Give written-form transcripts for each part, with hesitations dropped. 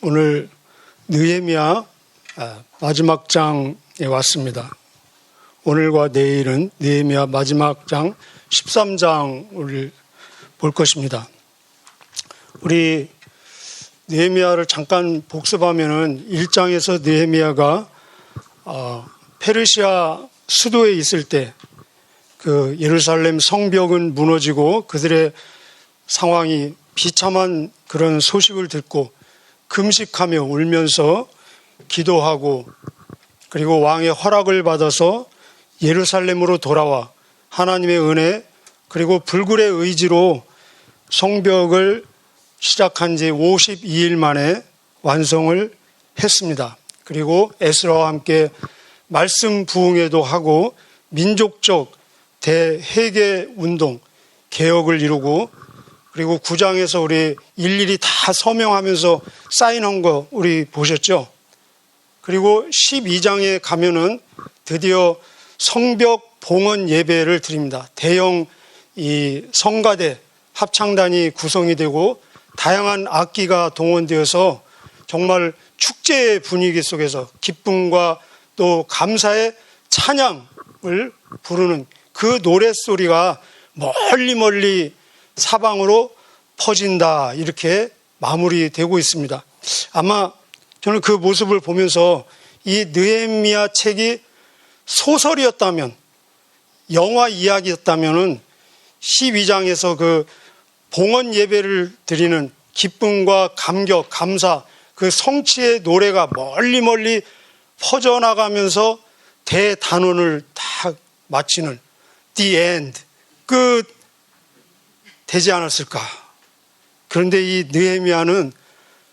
오늘 느헤미야 마지막 장에 왔습니다. 오늘과 내일은 느헤미야 마지막 장 13장을 볼 것입니다. 우리 느헤미야를 잠깐 복습하면은 1장에서 느헤미야가 페르시아 수도에 있을 때 그 예루살렘 성벽은 무너지고 그들의 상황이 비참한 그런 소식을 듣고 금식하며 울면서 기도하고 그리고 왕의 허락을 받아서 예루살렘으로 돌아와 하나님의 은혜 그리고 불굴의 의지로 성벽을 시작한 지 52일 만에 완성을 했습니다. 그리고 에스라와 함께 말씀 부흥회도 하고 민족적 대회개 운동, 개혁을 이루고 그리고 9장에서 우리 일일이 다 서명하면서 사인한 거 우리 보셨죠? 그리고 12장에 가면은 드디어 성벽 봉헌 예배를 드립니다. 대형 이 성가대 합창단이 구성이 되고 다양한 악기가 동원되어서 정말 축제의 분위기 속에서 기쁨과 또 감사의 찬양을 부르는 그 노랫소리가 멀리 사방으로 퍼진다 이렇게 마무리되고 있습니다. 아마 저는 그 모습을 보면서 이 느헤미야 책이 소설이었다면 영화 이야기였다면은 12장에서 그 봉헌 예배를 드리는 기쁨과 감격, 감사 그 성취의 노래가 멀리 퍼져나가면서 대단원을 다 마치는 The End 끝 되지 않았을까. 그런데 이 느헤미야는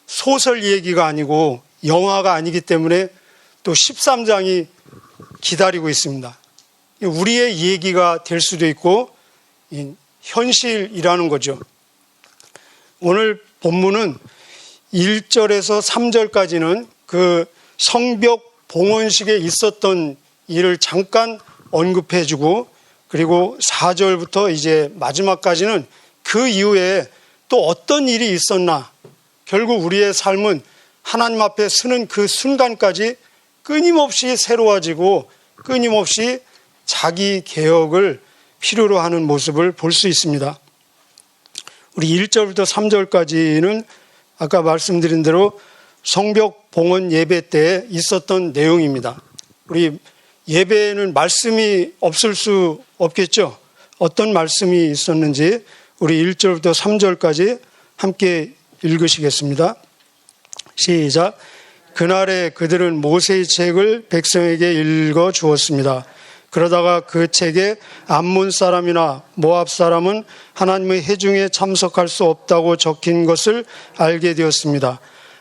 소설 얘기가 아니고 영화가 아니기 때문에 또 13장이 기다리고 있습니다. 우리의 얘기가 될 수도 있고 현실이라는 거죠. 오늘 본문은 1절에서 3절까지는 그 성벽 봉헌식에 있었던 일을 잠깐 언급해주고 그리고 4절부터 이제 마지막까지는 그 이후에 또 어떤 일이 있었나 결국 우리의 삶은 하나님 앞에 서는 그 순간까지 끊임없이 새로워지고 끊임없이 자기 개혁을 필요로 하는 모습을 볼 수 있습니다. 우리 1절부터 3절까지는 아까 말씀드린 대로 성벽 봉헌 예배 때 있었던 내용입니다. 우리 예배에는 말씀이 없을 수 없겠죠. 어떤 말씀이 있었는지 우리 1절부터 3절까지 함께 읽으시겠습니다. 시작. 그날에 그들은 모세의 책을 백성에게 읽어 주었습니다. 그러다가 그 책에 암몬 사람이나 모압 사람은 하나님의 회중에 참석할 수 없다고 적힌 것을 알게 되었습니다.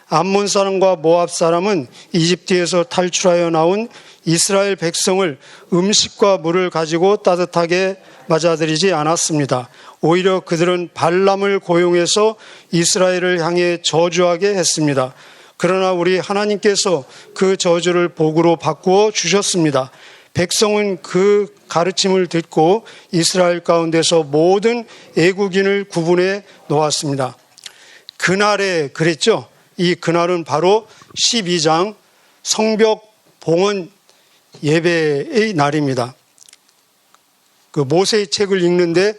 암몬 사람과 모압 사람은 이집트에서 탈출하여 나온 이스라엘 백성을 음식과 물을 가지고 따뜻하게 맞아들이지 않았습니다. 오히려 그들은 발람을 고용해서 이스라엘을 향해 저주하게 했습니다. 그러나 우리 하나님께서 그 저주를 복으로 바꾸어 주셨습니다. 백성은 그 가르침을 듣고 이스라엘 가운데서 모든 애국인을 구분해 놓았습니다. 그날에 그랬죠. 이 그날은 바로 12장 성벽 봉헌 예배의 날입니다. 그 모세의 책을 읽는데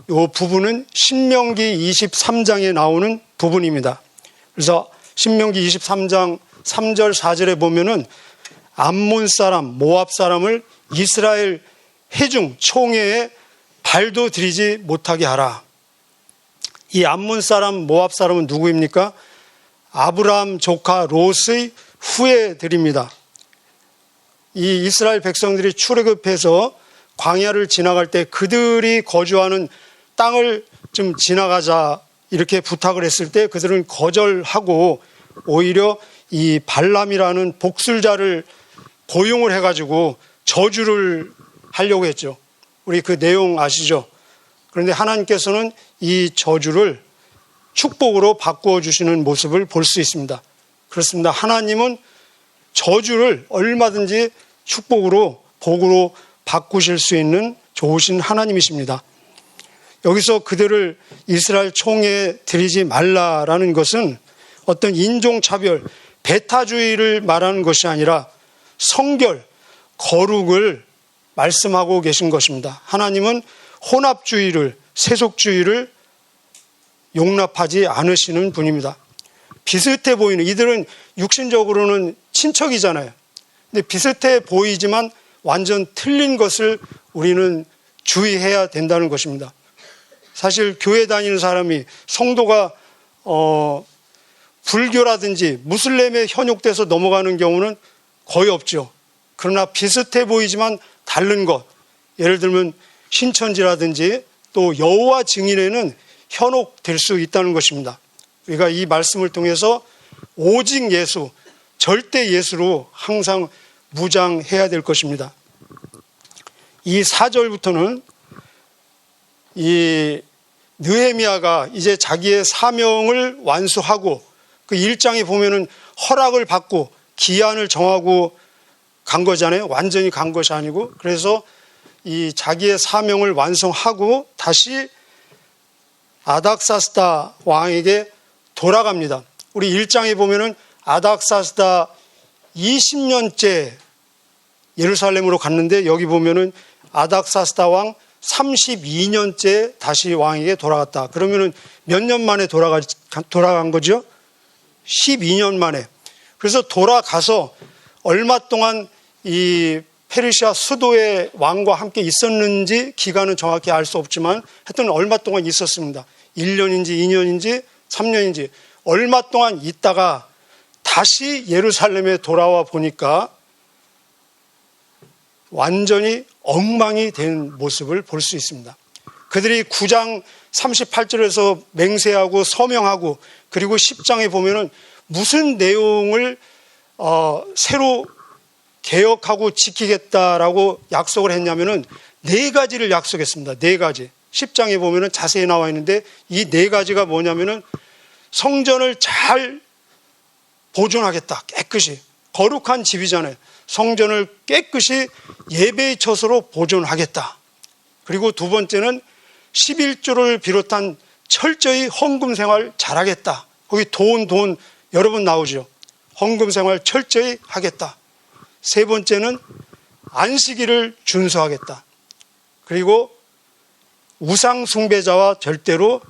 이 부분은 신명기 23장에 나오는 부분입니다. 그래서 신명기 23장 3절 4절에 보면은 암몬 사람, 모압 사람을 이스라엘 회중 총회에 발도 들이지 못하게 하라. 이 암몬 사람, 모압 사람은 누구입니까? 아브라함 조카 롯의 후예들입니다. 이 이스라엘 백성들이 출애굽해서 광야를 지나갈 때 그들이 거주하는 땅을 좀 지나가자 이렇게 부탁을 했을 때 그들은 거절하고 오히려 이 발람이라는 복술자를 고용을 해가지고 저주를 하려고 했죠. 우리 그 내용 아시죠? 그런데 하나님께서는 이 저주를 축복으로 바꾸어 주시는 모습을 볼 수 있습니다. 그렇습니다. 하나님은 저주를 얼마든지 축복으로 복으로 바꾸실 수 있는 좋으신 하나님이십니다. 여기서 그들을 이스라엘 총회에 들이지 말라라는 것은 어떤 인종차별, 배타주의를 말하는 것이 아니라 성결, 거룩을 말씀하고 계신 것입니다. 하나님은 혼합주의를, 세속주의를 용납하지 않으시는 분입니다. 비슷해 보이는, 이들은 육신적으로는 친척이잖아요. 근데 비슷해 보이지만 완전 틀린 것을 우리는 주의해야 된다는 것입니다. 사실 교회 다니는 사람이, 성도가 불교라든지 무슬림에 현혹돼서 넘어가는 경우는 거의 없죠. 그러나 비슷해 보이지만 다른 것, 예를 들면 신천지라든지 또 여호와 증인에는 현혹될 수 있다는 것입니다. 우리가 이 말씀을 통해서 오직 예수, 절대 예수로 항상 무장해야 될 것입니다. 이 4절부터는 이 느헤미야가 이제 자기의 사명을 완수하고 그 1장에 보면은 허락을 받고 기한을 정하고 간 거잖아요. 완전히 간 것이 아니고. 그래서 이 자기의 사명을 완성하고 다시 아닥사스다 왕에게 돌아갑니다. 우리 1장에 보면은 아닥사스다 20년째 예루살렘으로 갔는데 여기 보면은 아닥사스다 왕 32년째 다시 왕에게 돌아갔다. 그러면은 몇 년 만에 돌아간 거죠? 12년 만에. 그래서 돌아가서 얼마 동안 이 페르시아 수도의 왕과 함께 있었는지 기간은 정확히 알 수 없지만 하여튼 얼마 동안 있었습니다. 1년인지 2년인지 3년인지 얼마 동안 있다가 다시 예루살렘에 돌아와 보니까 완전히 엉망이 된 모습을 볼 수 있습니다. 그들이 9장 38절에서 맹세하고 서명하고 그리고 10장에 보면은 무슨 내용을 새로 개혁하고 지키겠다라고 약속을 했냐면은 4가지를 약속했습니다. 4가지. 10장에 보면은 자세히 나와 있는데 이 4가지가 뭐냐면은 성전을 잘 보존하겠다. 깨끗이. 거룩한 집이잖아요. 성전을 깨끗이 예배의 처소로 보존하겠다. 그리고 두 번째는 11조를 비롯한 철저히 헌금 생활 잘하겠다. 거기 돈 여러 번 나오죠. 헌금 생활 철저히 하겠다. 세 번째는 안식일을 준수하겠다. 그리고 우상 숭배자와 절대로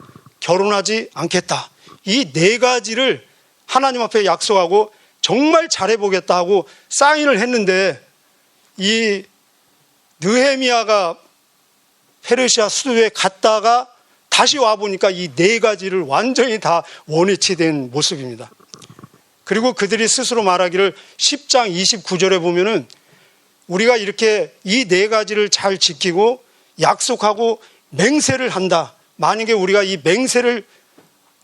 결혼하지 않겠다. 이 4가지를 하나님 앞에 약속하고 정말 잘해보겠다 하고 사인을 했는데 이 느헤미야가 페르시아 수도에 갔다가 다시 와보니까 이 4가지를 완전히 다 원위치 된 모습입니다. 그리고 그들이 스스로 말하기를 10장 29절에 보면은 우리가 이렇게 이 4가지를 잘 지키고 약속하고 맹세를 한다. 만약에 우리가 이 맹세를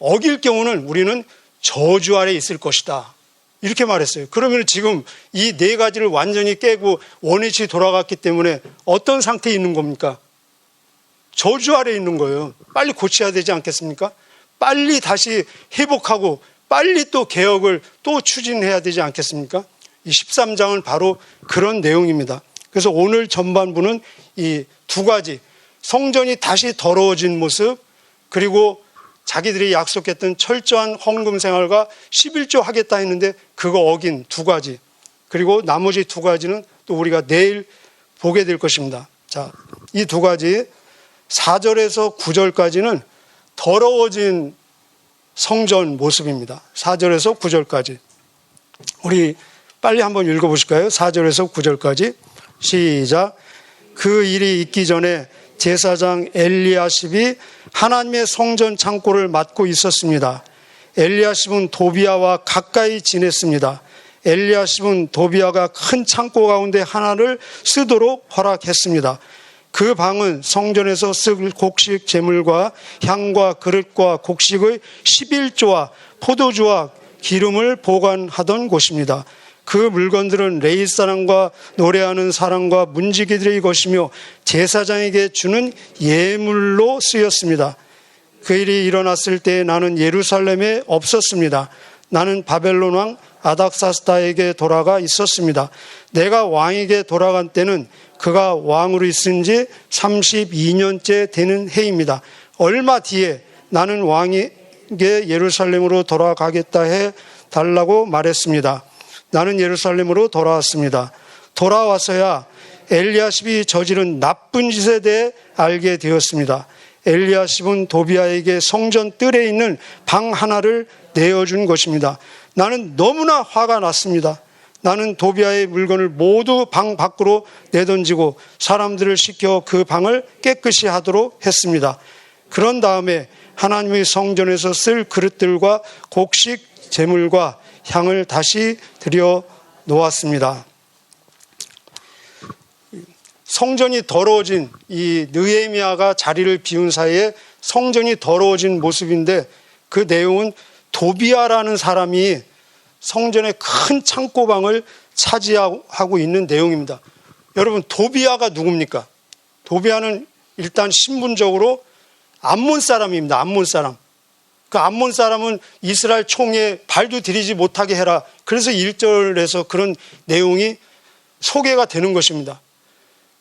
어길 경우는 우리는 저주 아래 있을 것이다. 이렇게 말했어요. 그러면 지금 이 4가지를 완전히 깨고 원위치 돌아갔기 때문에 어떤 상태에 있는 겁니까? 저주 아래 있는 거예요. 빨리 고쳐야 되지 않겠습니까? 빨리 다시 회복하고 빨리 또 개혁을 또 추진해야 되지 않겠습니까? 이 13장은 바로 그런 내용입니다. 그래서 오늘 전반부는 이 2가지, 성전이 다시 더러워진 모습, 그리고 자기들이 약속했던 철저한 헌금 생활과 11조 하겠다 했는데 그거 어긴 2가지, 그리고 나머지 2가지는 또 우리가 내일 보게 될 것입니다. 자, 이 2가지 4절에서 9절까지는 더러워진 성전 모습입니다. 4절에서 9절까지. 우리 빨리 한번 읽어보실까요? 4절에서 9절까지. 시작. 그 일이 있기 전에 제사장 엘리야십이 하나님의 성전 창고를 맡고 있었습니다. 엘리야십은 도비야와 가까이 지냈습니다. 엘리야십은 도비야가 큰 창고 가운데 하나를 쓰도록 허락했습니다. 그 방은 성전에서 쓸 곡식 제물과 향과 그릇과 곡식의 11조와 포도주와 기름을 보관하던 곳입니다. 그 물건들은 레위 사람과 노래하는 사람과 문지기들의 것이며 제사장에게 주는 예물로 쓰였습니다. 그 일이 일어났을 때 나는 예루살렘에 없었습니다. 나는 바벨론 왕 아닥사스다에게 돌아가 있었습니다. 내가 왕에게 돌아간 때는 그가 왕으로 있은 지 32년째 되는 해입니다. 얼마 뒤에 나는 왕에게 예루살렘으로 돌아가겠다 해 달라고 말했습니다. 나는 예루살렘으로 돌아왔습니다. 돌아와서야 엘리야십이 저지른 나쁜 짓에 대해 알게 되었습니다. 엘리야십은 도비아에게 성전 뜰에 있는 방 하나를 내어준 것입니다. 나는 너무나 화가 났습니다. 나는 도비아의 물건을 모두 방 밖으로 내던지고 사람들을 시켜 그 방을 깨끗이 하도록 했습니다. 그런 다음에 하나님의 성전에서 쓸 그릇들과 곡식 제물과 향을 다시 들여 놓았습니다. 성전이 더러워진 이 느헤미야가 자리를 비운 사이에 성전이 더러워진 모습인데 그 내용은 도비아라는 사람이 성전의 큰 창고방을 차지하고 있는 내용입니다. 여러분, 도비아가 누굽니까? 도비아는 일단 신분적으로 암몬 사람입니다. 암몬 사람. 그 암몬 사람은 이스라엘 총에 발도 들이지 못하게 해라. 그래서 1절에서 그런 내용이 소개가 되는 것입니다.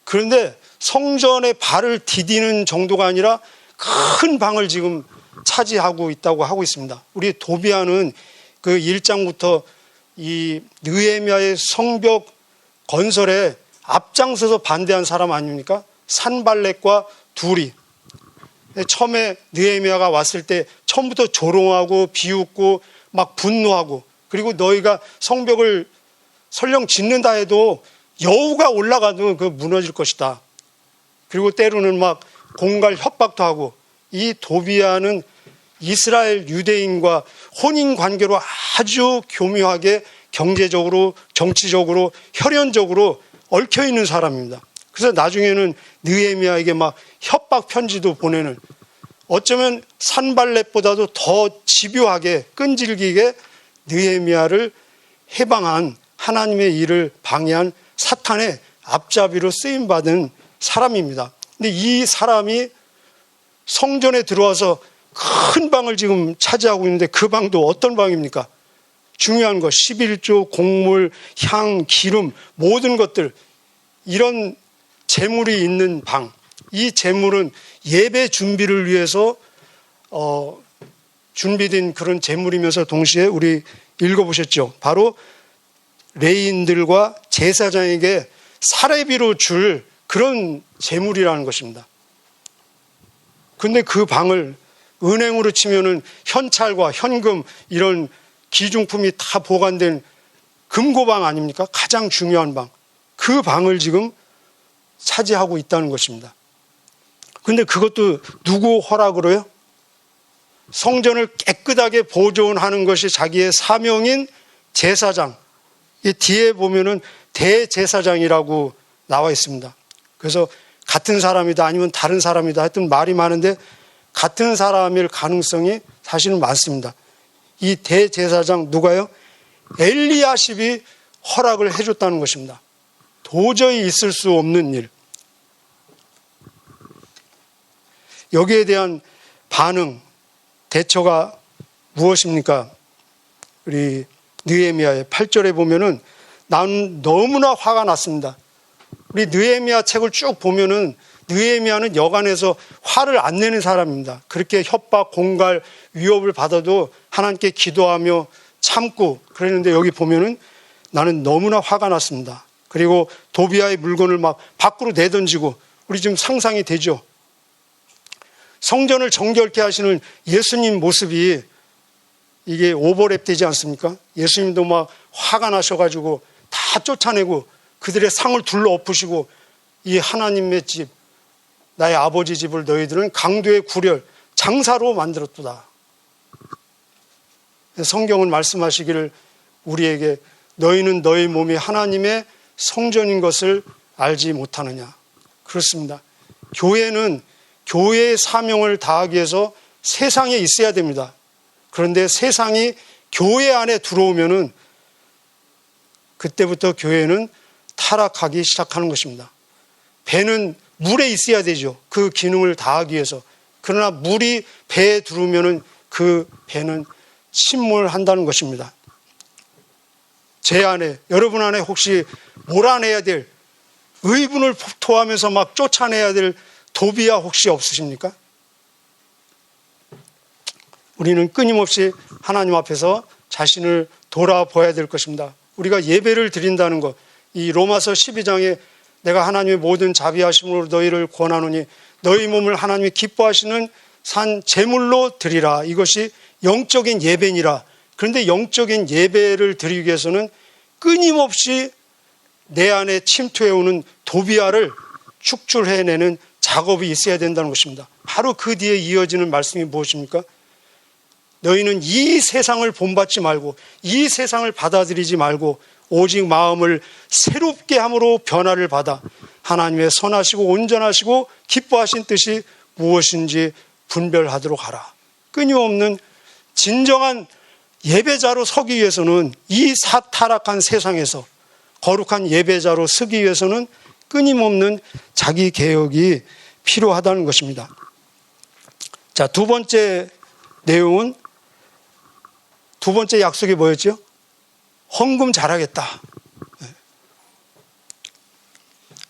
그런데 성전에 발을 디디는 정도가 아니라 큰 방을 지금 차지하고 있다고 하고 있습니다. 우리 도비아는 그 1장부터 이 느헤미야의 성벽 건설에 앞장서서 반대한 사람 아닙니까? 산발렛과 둘이. 처음에 느헤미야가 왔을 때 처음부터 조롱하고 비웃고 막 분노하고, 그리고 너희가 성벽을 설령 짓는다 해도 여우가 올라가도 그 무너질 것이다. 그리고 때로는 막 공갈 협박도 하고, 이 도비아는 이스라엘 유대인과 혼인 관계로 아주 교묘하게 경제적으로, 정치적으로, 혈연적으로 얽혀 있는 사람입니다. 그래서 나중에는 느헤미야에게 막 협박 편지도 보내는, 어쩌면 산발렛보다도 더 집요하게 끈질기게 느헤미야를 해방한, 하나님의 일을 방해한 사탄의 앞잡이로 쓰임받은 사람입니다. 근데 이 사람이 성전에 들어와서 큰 방을 지금 차지하고 있는데, 그 방도 어떤 방입니까? 중요한 것, 11조, 곡물, 향, 기름, 모든 것들, 이런 재물이 있는 방. 이 재물은 예배 준비를 위해서 준비된 그런 재물이면서 동시에 우리 읽어보셨죠? 바로 레위인들과 제사장에게 사례비로 줄 그런 재물이라는 것입니다. 근데 그 방을 은행으로 치면은 현찰과 현금, 이런 기중품이 다 보관된 금고방 아닙니까? 가장 중요한 방. 그 방을 지금 차지하고 있다는 것입니다. 근데 그것도 누구 허락으로요? 성전을 깨끗하게 보존하는 것이 자기의 사명인 제사장. 이 뒤에 보면은 대제사장이라고 나와 있습니다. 그래서 같은 사람이다 아니면 다른 사람이다 하여튼 말이 많은데, 같은 사람일 가능성이 사실은 많습니다. 이 대제사장 누가요? 엘리야십이 허락을 해줬다는 것입니다. 도저히 있을 수 없는 일. 여기에 대한 반응, 대처가 무엇입니까? 우리 느헤미야의 8절에 보면은 나는 너무나 화가 났습니다. 우리 느헤미야 책을 쭉 보면은 느헤미야는 여간해서 화를 안 내는 사람입니다. 그렇게 협박, 공갈, 위협을 받아도 하나님께 기도하며 참고 그랬는데, 여기 보면은 나는 너무나 화가 났습니다. 그리고 도비아의 물건을 막 밖으로 내던지고, 우리 지금 상상이 되죠? 성전을 정결케 하시는 예수님 모습이 이게 오버랩 되지 않습니까? 예수님도 막 화가 나셔가지고 다 쫓아내고 그들의 상을 둘러 엎으시고, 이 하나님의 집, 나의 아버지 집을 너희들은 강도의 구렬, 장사로 만들었도다. 성경은 말씀하시기를 우리에게 너희는 너희 몸이 하나님의 성전인 것을 알지 못하느냐. 그렇습니다. 교회는 교회의 사명을 다하기 위해서 세상에 있어야 됩니다. 그런데 세상이 교회 안에 들어오면은 그때부터 교회는 타락하기 시작하는 것입니다. 배는 물에 있어야 되죠. 그 기능을 다하기 위해서. 그러나 물이 배에 들어오면은 그 배는 침몰한다는 것입니다. 제 안에, 여러분 안에 혹시 몰아내야 될, 의분을 토하면서 막 쫓아내야 될 도비아 혹시 없으십니까? 우리는 끊임없이 하나님 앞에서 자신을 돌아봐야 될 것입니다. 우리가 예배를 드린다는 것, 이 로마서 12장에 내가 하나님의 모든 자비하심으로 너희를 권하노니 너희 몸을 하나님이 기뻐하시는 산 제물로 드리라. 이것이 영적인 예배니라. 그런데 영적인 예배를 드리기 위해서는 끊임없이 내 안에 침투해오는 도비아를 축출해내는 작업이 있어야 된다는 것입니다. 바로 그 뒤에 이어지는 말씀이 무엇입니까? 너희는 이 세상을 본받지 말고 이 세상을 받아들이지 말고 오직 마음을 새롭게 함으로 변화를 받아 하나님의 선하시고 온전하시고 기뻐하신 뜻이 무엇인지 분별하도록 하라. 끊임없는 진정한 예배자로 서기 위해서는 이 타락한 세상에서 거룩한 예배자로 서기 위해서는 끊임없는 자기 개혁이 필요하다는 것입니다. 자, 두 번째 내용은, 두 번째 약속이 뭐였죠? 헌금 잘하겠다.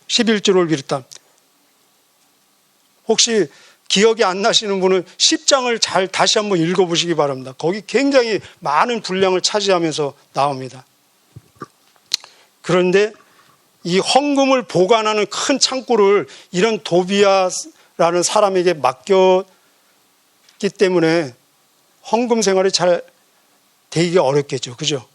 11조를 비롯한, 혹시 기억이 안 나시는 분은 10장을 잘 다시 한번 읽어보시기 바랍니다. 거기 굉장히 많은 분량을 차지하면서 나옵니다. 그런데 이 헌금을 보관하는 큰 창고를 이런 도비아라는 사람에게 맡겼기 때문에 헌금 생활이 잘 되기 어렵겠죠. 그죠?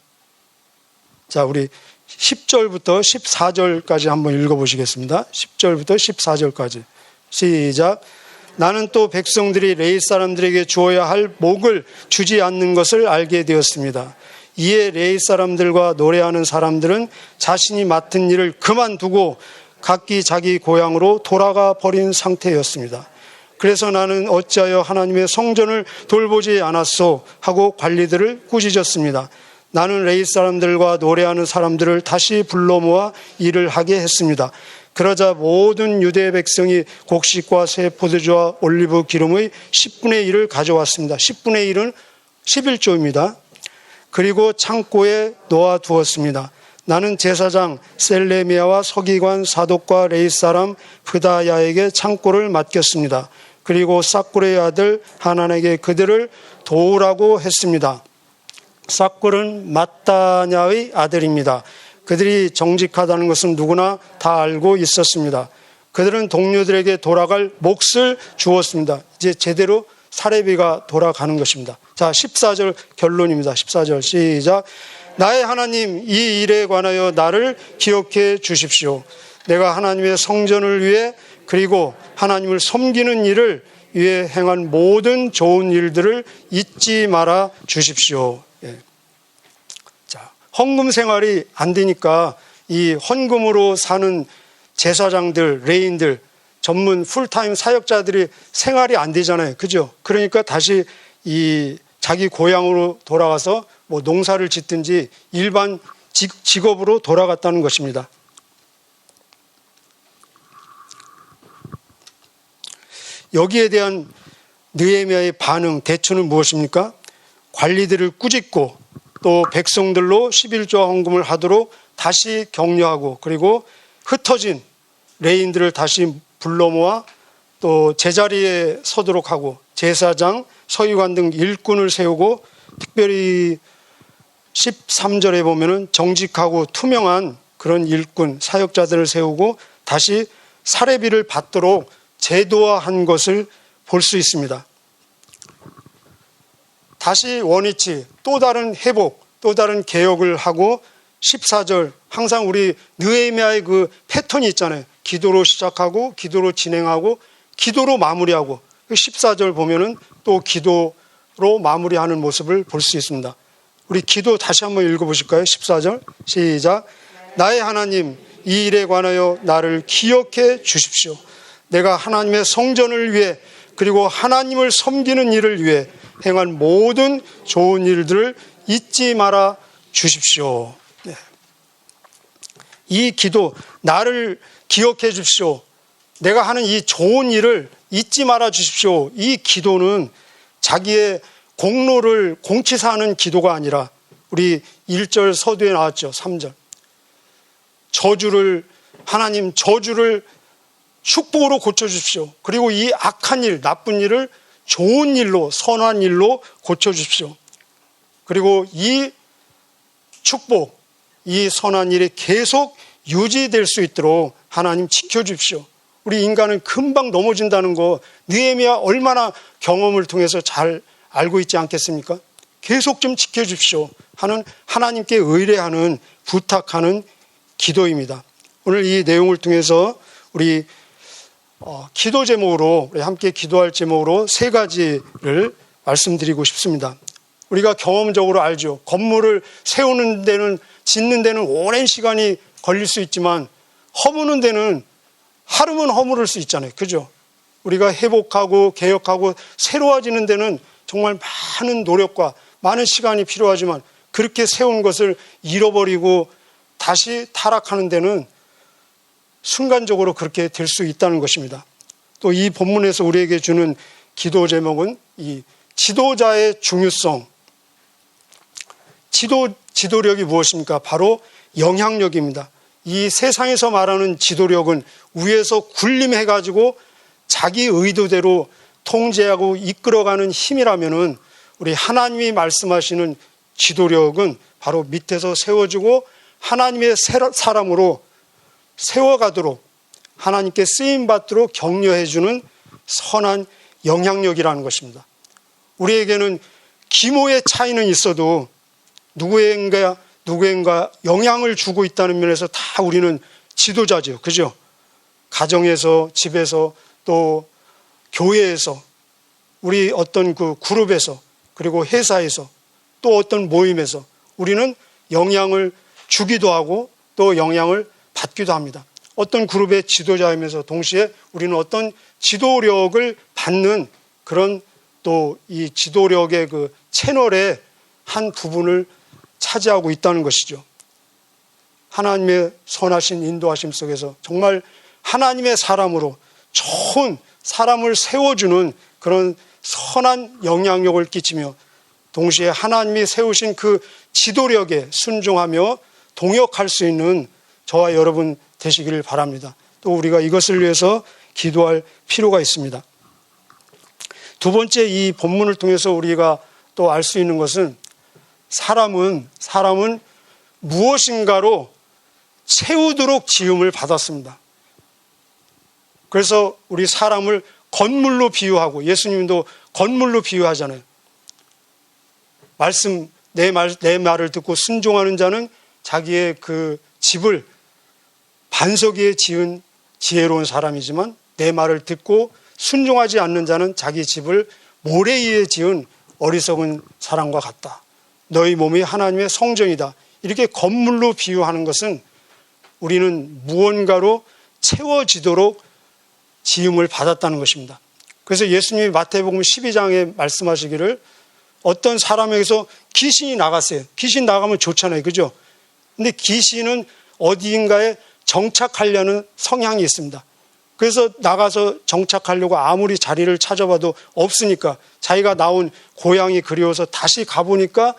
자, 우리 10절부터 14절까지 한번 읽어보시겠습니다. 10절부터 14절까지. 시작. 나는 또 백성들이 레위 사람들에게 주어야 할 목을 주지 않는 것을 알게 되었습니다. 이에 레위 사람들과 노래하는 사람들은 자신이 맡은 일을 그만두고 각기 자기 고향으로 돌아가 버린 상태였습니다. 그래서 나는 어찌하여 하나님의 성전을 돌보지 않았소 하고 관리들을 꾸짖었습니다. 나는 레위 사람들과 노래하는 사람들을 다시 불러 모아 일을 하게 했습니다. 그러자 모든 유대 백성이 곡식과 새 포도주와 올리브 기름의 10분의 1을 가져왔습니다. 10분의 1은 11조입니다. 그리고 창고에 놓아두었습니다. 나는 제사장 셀레미야와 서기관 사독과 레위 사람 브다야에게 창고를 맡겼습니다. 그리고 삭굴의 아들 하난에게 그들을 도우라고 했습니다. 삭굴은 마따냐의 아들입니다. 그들이 정직하다는 것은 누구나 다 알고 있었습니다. 그들은 동료들에게 돌아갈 몫을 주었습니다. 이제 제대로 사례비가 돌아가는 것입니다. 자, 14절 결론입니다. 14절 시작. 나의 하나님, 이 일에 관하여 나를 기억해 주십시오. 내가 하나님의 성전을 위해 그리고 하나님을 섬기는 일을 위해 행한 모든 좋은 일들을 잊지 말아 주십시오. 예. 자, 헌금 생활이 안 되니까 이 헌금으로 사는 제사장들, 레인들, 전문 풀타임 사역자들이 생활이 안 되잖아요. 그죠? 그러니까 다시 이 자기 고향으로 돌아가서 뭐 농사를 짓든지 일반 직업으로 돌아갔다는 것입니다. 여기에 대한 느헤미야의 반응, 대처는 무엇입니까? 관리들을 꾸짖고 또 백성들로 11조 헌금을 하도록 다시 격려하고 그리고 흩어진 레인들을 다시 불러 모아 또 제자리에 서도록 하고 제사장, 서기관 등 일꾼을 세우고 특별히 13절에 보면은 정직하고 투명한 그런 일꾼, 사역자들을 세우고 다시 사례비를 받도록 제도화한 것을 볼 수 있습니다. 다시 원위치, 또 다른 회복, 또 다른 개혁을 하고 14절 항상 우리 느헤미야의 그 패턴이 있잖아요. 기도로 시작하고 기도로 진행하고 기도로 마무리하고 14절 보면은 또 기도로 마무리하는 모습을 볼 수 있습니다. 우리 기도 다시 한번 읽어보실까요? 14절 시작. 나의 하나님, 이 일에 관하여 나를 기억해 주십시오. 내가 하나님의 성전을 위해 그리고 하나님을 섬기는 일을 위해 행한 모든 좋은 일들을 잊지 말아 주십시오. 네. 이 기도, 나를 기억해 주십시오. 내가 하는 이 좋은 일을 잊지 말아 주십시오. 이 기도는 자기의 공로를 공치사하는 기도가 아니라 우리 1절 서두에 나왔죠. 3절. 저주를 축복으로 고쳐주십시오. 그리고 이 악한 일, 나쁜 일을 좋은 일로, 선한 일로 고쳐주십시오. 그리고 이 축복, 이 선한 일이 계속 유지될 수 있도록 하나님 지켜주십시오. 우리 인간은 금방 넘어진다는 거 느헤미야 얼마나 경험을 통해서 잘 알고 있지 않겠습니까? 계속 좀 지켜주십시오 하는 하나님께 의뢰하는, 부탁하는 기도입니다. 오늘 이 내용을 통해서 우리 기도 제목으로, 우리 함께 기도할 제목으로 세 가지를 말씀드리고 싶습니다. 우리가 경험적으로 알죠. 건물을 세우는 데는, 짓는 데는 오랜 시간이 걸릴 수 있지만 허무는 데는 하루면 허물을 수 있잖아요. 그죠? 우리가 회복하고 개혁하고 새로워지는 데는 정말 많은 노력과 많은 시간이 필요하지만 그렇게 세운 것을 잃어버리고 다시 타락하는 데는 순간적으로 그렇게 될 수 있다는 것입니다. 또 이 본문에서 우리에게 주는 기도 제목은 이 지도자의 중요성. 지도력이 무엇입니까? 바로 영향력입니다. 이 세상에서 말하는 지도력은 위에서 군림해가지고 자기 의도대로 통제하고 이끌어가는 힘이라면은 우리 하나님이 말씀하시는 지도력은 바로 밑에서 세워주고 하나님의 사람으로 세워가도록 하나님께 쓰임받도록 격려해주는 선한 영향력이라는 것입니다. 우리에게는 규모의 차이는 있어도 누구인가 영향을 주고 있다는 면에서 다 우리는 지도자죠. 그죠? 가정에서, 집에서, 또 교회에서, 우리 어떤 그 그룹에서, 그리고 회사에서, 또 어떤 모임에서 우리는 영향을 주기도 하고 또 영향을 받기도 합니다. 어떤 그룹의 지도자이면서 동시에 우리는 어떤 지도력을 받는 그런 또 이 지도력의 그 채널의 한 부분을 차지하고 있다는 것이죠. 하나님의 선하신 인도하심 속에서 정말 하나님의 사람으로 좋은 사람을 세워주는 그런 선한 영향력을 끼치며 동시에 하나님이 세우신 그 지도력에 순종하며 동역할 수 있는 저와 여러분 되시기를 바랍니다. 또 우리가 이것을 위해서 기도할 필요가 있습니다. 두 번째, 이 본문을 통해서 우리가 또 알 수 있는 것은 사람은 무엇인가로 채우도록 지음을 받았습니다. 그래서 우리 사람을 건물로 비유하고 예수님도 건물로 비유하잖아요. 내 말을 듣고 순종하는 자는 자기의 그 집을 반석 위에 지은 지혜로운 사람이지만 내 말을 듣고 순종하지 않는 자는 자기 집을 모래 위에 지은 어리석은 사람과 같다. 너희 몸이 하나님의 성전이다. 이렇게 건물로 비유하는 것은 우리는 무언가로 채워지도록 지음을 받았다는 것입니다. 그래서 예수님이 마태복음 12장에 말씀하시기를 어떤 사람에게서 귀신이 나갔어요. 귀신 나가면 좋잖아요. 그죠? 근데 귀신은 어디인가에 정착하려는 성향이 있습니다. 그래서 나가서 정착하려고 아무리 자리를 찾아봐도 없으니까 자기가 나온 고향이 그리워서 다시 가보니까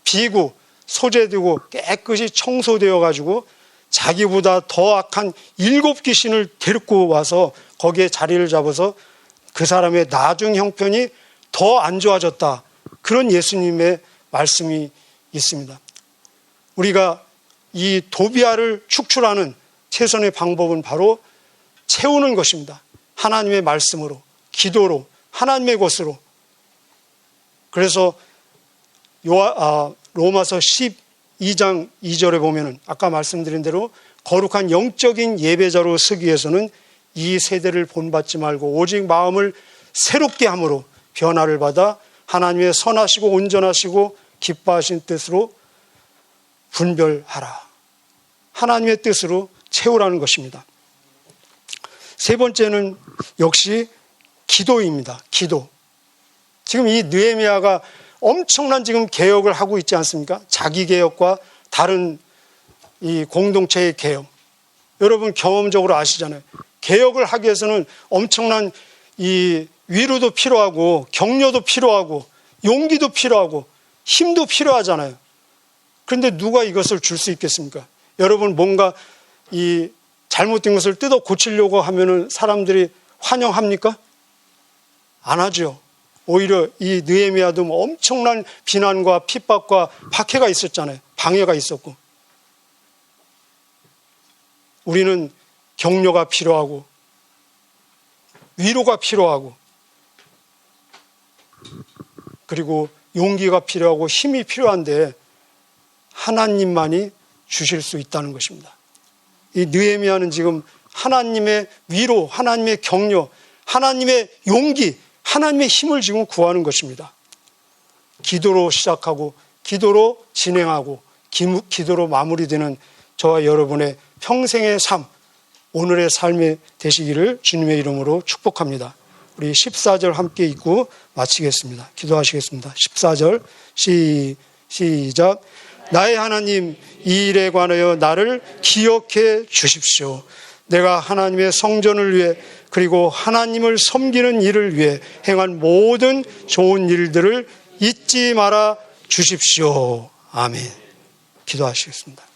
비고 소재되고 깨끗이 청소되어 가지고 자기보다 더 악한 7 귀신을 데리고 와서 거기에 자리를 잡아서 그 사람의 나중 형편이 더 안 좋아졌다. 그런 예수님의 말씀이 있습니다. 우리가 이 도비아를 축출하는 최선의 방법은 바로 채우는 것입니다. 하나님의 말씀으로, 기도로, 하나님의 것으로. 그래서 로마서 12장 2절에 보면은 아까 말씀드린 대로 거룩한 영적인 예배자로 서기 위해서는 이 세대를 본받지 말고 오직 마음을 새롭게 함으로 변화를 받아 하나님의 선하시고 온전하시고 기뻐하신 뜻으로 분별하라. 하나님의 뜻으로 채우라는 것입니다. 세 번째는 역시 기도입니다. 기도. 지금 이 느헤미야가 엄청난 지금 개혁을 하고 있지 않습니까? 자기 개혁과 다른 이 공동체의 개혁. 여러분 경험적으로 아시잖아요. 개혁을 하기 위해서는 엄청난 이 위로도 필요하고 격려도 필요하고 용기도 필요하고 힘도 필요하잖아요. 그런데 누가 이것을 줄 수 있겠습니까? 여러분 뭔가 이 잘못된 것을 뜯어 고치려고 하면은 사람들이 환영합니까? 안 하죠. 오히려 이 느헤미야도 엄청난 비난과 핍박과 박해가 있었잖아요. 방해가 있었고. 우리는 격려가 필요하고 위로가 필요하고 그리고 용기가 필요하고 힘이 필요한데 하나님만이 주실 수 있다는 것입니다. 이 느헤미야는 지금 하나님의 위로, 하나님의 격려, 하나님의 용기, 하나님의 힘을 지금 구하는 것입니다. 기도로 시작하고 기도로 진행하고 기도로 마무리되는 저와 여러분의 평생의 삶, 오늘의 삶이 되시기를 주님의 이름으로 축복합니다. 우리 14절 함께 읽고 마치겠습니다. 기도하시겠습니다. 14절 시작. 나의 하나님, 이 일에 관하여 나를 기억해 주십시오. 내가 하나님의 성전을 위해 그리고 하나님을 섬기는 일을 위해 행한 모든 좋은 일들을 잊지 말아 주십시오. 아멘. 기도하시겠습니다.